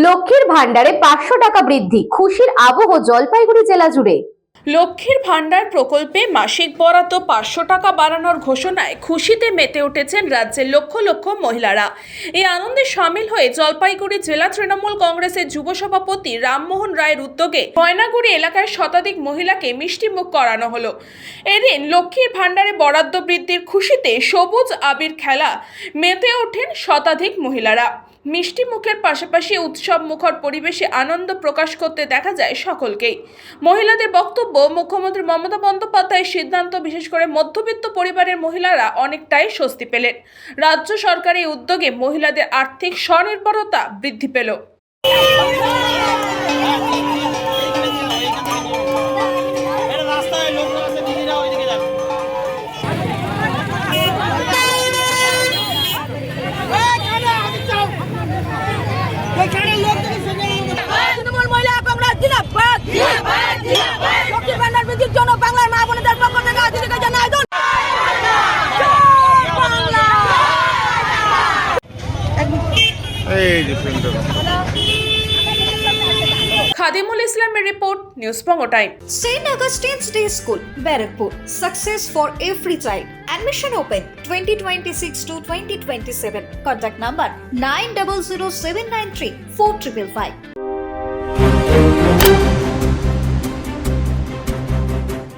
লক্ষ্মীর ভান্ডারে 500 টাকা বৃদ্ধি, খুশির আবহ জলপাইগুড়ি জেলা জুড়ে। লক্ষ্মীর ভান্ডার প্রকল্পে মাসিক বরাদ্দ 500 টাকা বাড়ানোর ঘোষণায় খুশিতে মেতে উঠেছেন রাজ্যের লক্ষ লক্ষ মহিলারা। এই আনন্দে সামিল হয়ে জলপাইগুড়ি জেলা তৃণমূল কংগ্রেসের যুব সভাপতি রামমোহন রায়ের উদ্যোগে ময়নাগুড়ি এলাকার শতাধিক মহিলাকে মিষ্টিমুখ করানো হলো। এদিন লক্ষ্মীর ভান্ডারে বরাদ্দ বৃদ্ধির খুশিতে সবুজ আবির খেলা মেতে ওঠেন শতাধিক মহিলারা। মিষ্টি মুখের পাশাপাশি উৎসব মুখর পরিবেশে আনন্দ প্রকাশ করতে দেখা যায় সকলকেই। মহিলাদের বক্তব্য, মুখ্যমন্ত্রী মমতা বন্দ্যোপাধ্যায়ের সিদ্ধান্ত বিশেষ করে মধ্যবিত্ত পরিবারের মহিলারা অনেকটাই স্বস্তি পেলেন। রাজ্য সরকারের উদ্যোগে মহিলাদের আর্থিক স্বনির্ভরতা বৃদ্ধি পেল। খাদিমুল ইসলামের report, news Banga time. St. Augustine's Day School, Barrackpur. Success for every child. Admission open 2026 to 2027. Contact number 900793 4555.